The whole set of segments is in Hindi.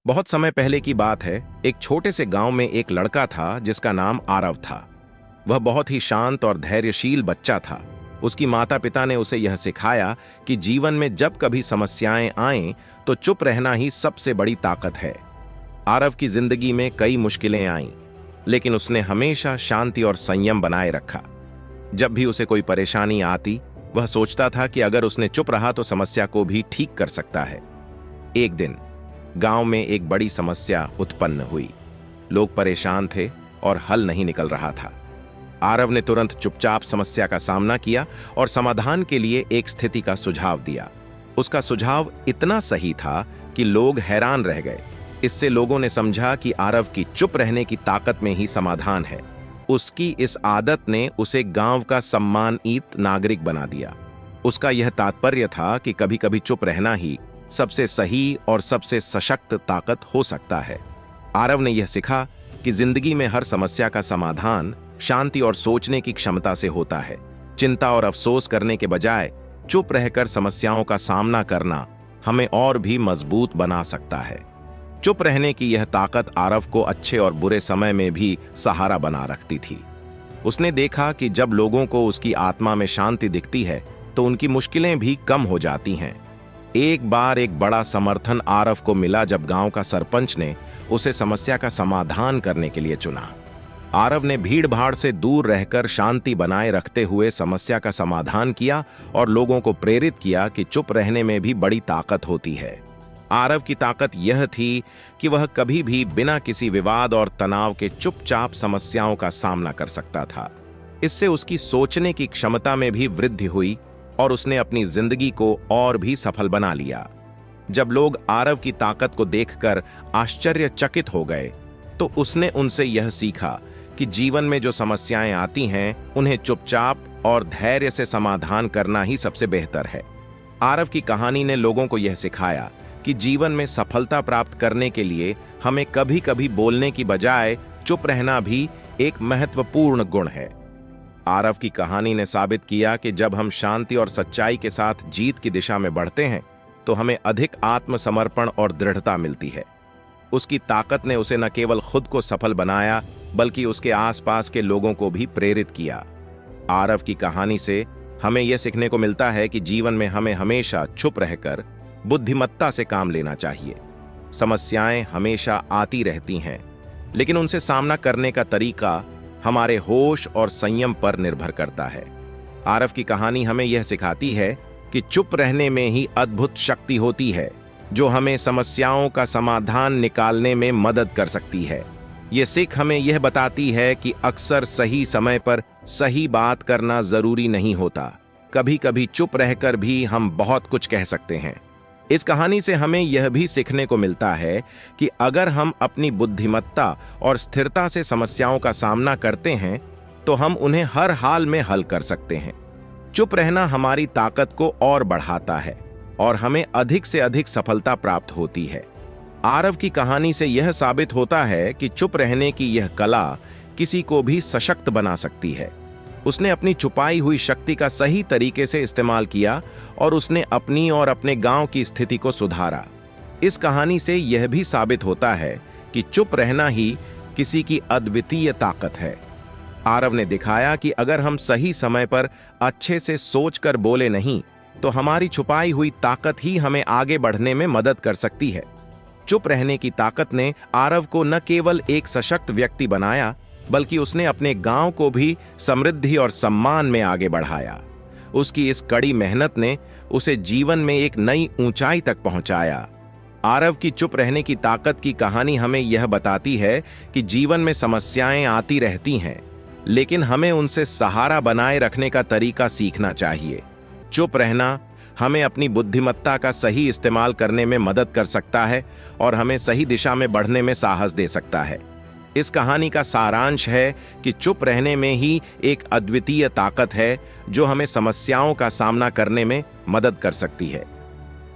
बहुत समय पहले की बात है। एक छोटे से गांव में एक लड़का था जिसका नाम आरव था। वह बहुत ही शांत और धैर्यशील बच्चा था। उसकी माता पिता ने उसे यह सिखाया कि जीवन में जब कभी समस्याएं आएं तो चुप रहना ही सबसे बड़ी ताकत है। आरव की जिंदगी में कई मुश्किलें आईं, लेकिन उसने हमेशा शांति और संयम बनाए रखा। जब भी उसे कोई परेशानी आती, वह सोचता था कि अगर उसने चुप रहा तो समस्या को भी ठीक कर सकता है। एक दिन गांव में एक बड़ी समस्या उत्पन्न हुई। लोग परेशान थे और हल नहीं निकल रहा था। आरव ने तुरंत चुपचाप समस्या का सामना किया और समाधान के लिए एक स्थिति का सुझाव दिया। उसका सुझाव इतना सही था कि लोग हैरान रह गए। इससे लोगों ने समझा कि आरव की चुप रहने की ताकत में ही समाधान है। उसकी इस आदत ने उसे गांव का सम्मानित नागरिक बना दिया। उसका यह तात्पर्य था कि कभी कभी चुप रहना ही सबसे सही और सबसे सशक्त ताकत हो सकता है। आरव ने यह सीखा कि जिंदगी में हर समस्या का समाधान शांति और सोचने की क्षमता से होता है। चिंता और अफसोस करने के बजाय चुप रहकर समस्याओं का सामना करना हमें और भी मजबूत बना सकता है। चुप रहने की यह ताकत आरव को अच्छे और बुरे समय में भी सहारा बना रखती थी। उसने देखा कि जब लोगों को उसकी आत्मा में शांति दिखती है तो उनकी मुश्किलें भी कम हो जाती हैं। एक बार एक बड़ा समर्थन आरव को मिला जब गांव का सरपंच ने उसे समस्या का समाधान करने के लिए चुना। आरव ने भीड़ भाड़ से दूर रहकर शांति बनाए रखते हुए समस्या का समाधान किया और लोगों को प्रेरित किया कि चुप रहने में भी बड़ी ताकत होती है। आरव की ताकत यह थी कि वह कभी भी बिना किसी विवाद और तनाव के चुपचाप समस्याओं का सामना कर सकता था। इससे उसकी सोचने की क्षमता में भी वृद्धि हुई और उसने अपनी जिंदगी को और भी सफल बना लिया। जब लोग आरव की ताकत को देखकर आश्चर्यचकित हो गए तो उसने उनसे यह सीखा कि जीवन में जो समस्याएं आती हैं उन्हें चुपचाप और धैर्य से समाधान करना ही सबसे बेहतर है। आरव की कहानी ने लोगों को यह सिखाया कि जीवन में सफलता प्राप्त करने के लिए हमें कभी कभी बोलने की बजाय चुप रहना भी एक महत्वपूर्ण गुण है। आरव की कहानी ने साबित किया कि जब हम शांति और सच्चाई के साथ जीत की दिशा में बढ़ते हैं तो हमें अधिक आत्मसमर्पण और दृढ़ता मिलती है। उसकी ताकत ने उसे न केवल खुद को सफल बनाया बल्कि उसके आसपास के लोगों को भी प्रेरित किया। आरव की कहानी से हमें यह सीखने को मिलता है कि जीवन में हमें हमेशा चुप रहकर बुद्धिमत्ता से काम लेना चाहिए। समस्याएं हमेशा आती रहती हैं, लेकिन उनसे सामना करने का तरीका हमारे होश और संयम पर निर्भर करता है। आरव की कहानी हमें यह सिखाती है कि चुप रहने में ही अद्भुत शक्ति होती है जो हमें समस्याओं का समाधान निकालने में मदद कर सकती है। ये सीख हमें यह बताती है कि अक्सर सही समय पर सही बात करना जरूरी नहीं होता। कभी कभी चुप रहकर भी हम बहुत कुछ कह सकते हैं। इस कहानी से हमें यह भी सीखने को मिलता है कि अगर हम अपनी बुद्धिमत्ता और स्थिरता से समस्याओं का सामना करते हैं तो हम उन्हें हर हाल में हल कर सकते हैं। चुप रहना हमारी ताकत को और बढ़ाता है और हमें अधिक से अधिक सफलता प्राप्त होती है। आरव की कहानी से यह साबित होता है कि चुप रहने की यह कला किसी को भी सशक्त बना सकती है। उसने अपनी छुपाई हुई शक्ति का सही तरीके से इस्तेमाल किया और उसने अपनी और अपने गांव की स्थिति को सुधारा। इस कहानी से यह भी साबित होता है कि चुप रहना ही किसी की अद्वितीय ताकत है। आरव ने दिखाया कि अगर हम सही समय पर अच्छे से सोचकर बोले नहीं तो हमारी छुपाई हुई ताकत ही हमें आगे बढ़ने में मदद कर सकती है। चुप रहने की ताकत ने आरव को न केवल एक सशक्त व्यक्ति बनाया बल्कि उसने अपने गांव को भी समृद्धि और सम्मान में आगे बढ़ाया। उसकी इस कड़ी मेहनत ने उसे जीवन में एक नई ऊंचाई तक पहुंचाया। आरव की चुप रहने की ताकत की कहानी हमें यह बताती है कि जीवन में समस्याएं आती रहती हैं, लेकिन हमें उनसे सहारा बनाए रखने का तरीका सीखना चाहिए। चुप रहना हमें अपनी बुद्धिमत्ता का सही इस्तेमाल करने में मदद कर सकता है और हमें सही दिशा में बढ़ने में साहस दे सकता है। इस कहानी का सारांश है कि चुप रहने में ही एक अद्वितीय ताकत है जो हमें समस्याओं का सामना करने में मदद कर सकती है।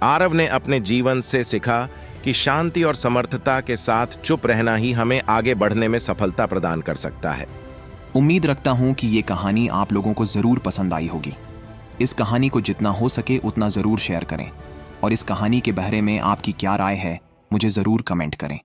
आरव ने अपने जीवन से सीखा कि शांति और समर्थता के साथ चुप रहना ही हमें आगे बढ़ने में सफलता प्रदान कर सकता है। उम्मीद रखता हूं कि ये कहानी आप लोगों को जरूर पसंद आई होगी। इस कहानी को जितना हो सके उतना जरूर शेयर करें और इस कहानी के बारे में आपकी क्या राय है मुझे ज़रूर कमेंट करें।